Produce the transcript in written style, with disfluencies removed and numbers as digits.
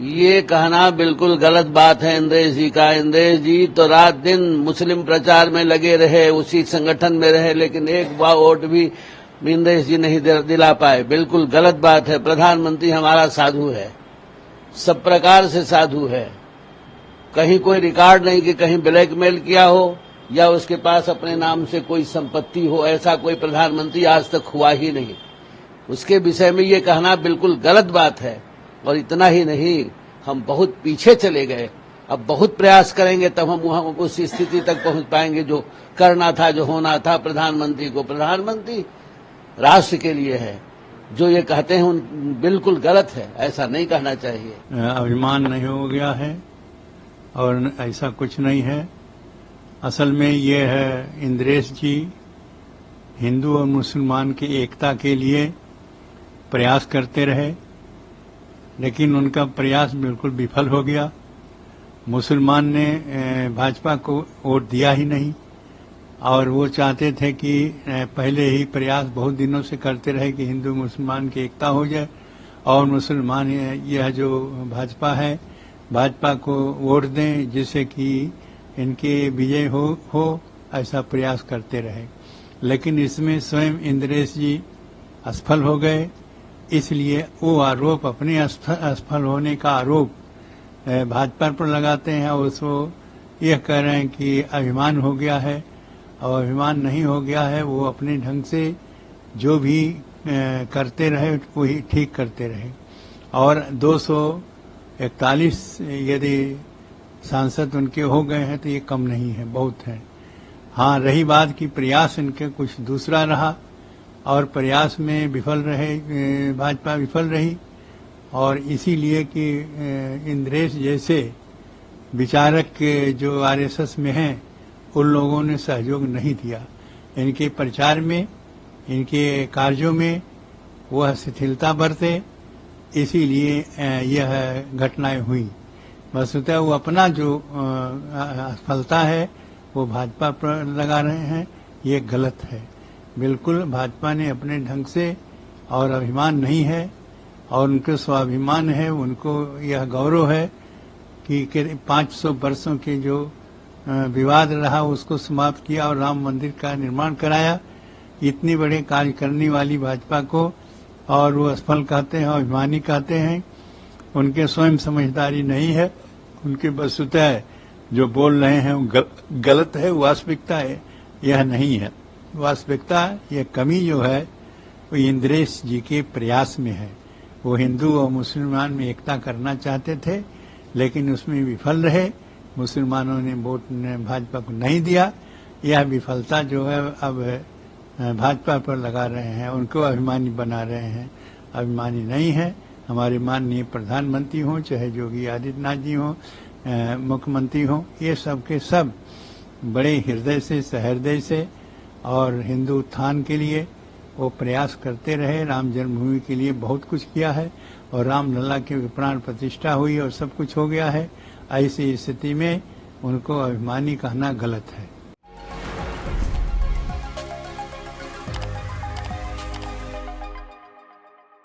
ये कहना बिल्कुल गलत बात है इंद्रेश जी का। इंद्रेश जी तो रात दिन मुस्लिम प्रचार में लगे रहे, उसी संगठन में रहे, लेकिन एक वोट भी इंद्रेश जी नहीं दिला पाए। बिल्कुल गलत बात है। प्रधानमंत्री हमारा साधु है, सब प्रकार से साधु है। कहीं कोई रिकॉर्ड नहीं कि कहीं ब्लैकमेल किया हो या उसके पास अपने नाम से कोई संपत्ति हो, ऐसा कोई प्रधानमंत्री आज तक हुआ ही नहीं। उसके विषय में ये कहना बिल्कुल गलत बात है। और इतना ही नहीं, हम बहुत पीछे चले गए। अब बहुत प्रयास करेंगे तब हम वहां उस स्थिति तक पहुंच पाएंगे जो करना था, जो होना था। प्रधानमंत्री को प्रधानमंत्री राष्ट्र के लिए है। जो ये कहते हैं बिल्कुल गलत है, ऐसा नहीं कहना चाहिए। अभिमान नहीं हो गया है और ऐसा कुछ नहीं है। असल में ये है, इंद्रेश जी हिंदू और मुसलमान की एकता के लिए प्रयास करते रहे, लेकिन उनका प्रयास बिल्कुल विफल हो गया। मुसलमान ने भाजपा को वोट दिया ही नहीं और वो चाहते थे कि पहले ही प्रयास बहुत दिनों से करते रहे कि हिंदू मुसलमान की एकता हो जाए और मुसलमान यह जो भाजपा है, भाजपा को वोट दें जिससे कि इनके विजय हो ऐसा प्रयास करते रहे। लेकिन इसमें स्वयं इंद्रेश जी असफल हो गए। इसलिए वो आरोप, अपने असफल होने का आरोप भाजपा पर लगाते हैं और उसको यह कह रहे हैं कि अभिमान हो गया है। और अभिमान नहीं हो गया है, वो अपने ढंग से जो भी करते रहे वही ठीक करते रहे। और 241 यदि सांसद उनके हो गए हैं तो ये कम नहीं है, बहुत है। हाँ, रही बात कि प्रयास इनके कुछ दूसरा रहा और प्रयास में विफल रहे, भाजपा विफल रही। और इसीलिए कि इंद्रेश जैसे विचारक जो आरएसएस में हैं उन लोगों ने सहयोग नहीं दिया। इनके प्रचार में, इनके कार्यों में वह शिथिलता बरते, इसीलिए यह घटनाएं हुई। वस्तुतः वो अपना जो असफलता है वो भाजपा पर लगा रहे हैं, ये गलत है। बिल्कुल भाजपा ने अपने ढंग से, और अभिमान नहीं है और उनको स्वाभिमान है, उनको यह गौरव है कि 500 वर्षों के जो विवाद रहा उसको समाप्त किया और राम मंदिर का निर्माण कराया। इतनी बड़े कार्य करने वाली भाजपा को और वो असफल कहते हैं, अभिमानी कहते हैं। उनके स्वयं समझदारी नहीं है, उनके वस्तुतः जो बोल रहे हैं वो गलत है, वास्तविकता है यह नहीं है। वास्तविकता, ये कमी जो है वो इंद्रेश जी के प्रयास में है। वो हिंदू और मुसलमान में एकता करना चाहते थे लेकिन उसमें विफल रहे। मुसलमानों ने वोट भाजपा को नहीं दिया। यह विफलता जो है अब भाजपा पर लगा रहे हैं, उनको अभिमानी बना रहे हैं। अभिमानी नहीं है। हमारे माननीय प्रधानमंत्री हों, चाहे योगी आदित्यनाथ जी हों, मुख्यमंत्री हों, ये सब के सब बड़े हृदय से, सहृदय से और हिंदू उत्थान के लिए वो प्रयास करते रहे। राम जन्मभूमि के लिए बहुत कुछ किया है और रामलला की प्राण प्रतिष्ठा हुई और सब कुछ हो गया है। ऐसी स्थिति में उनको अभिमानी कहना गलत है।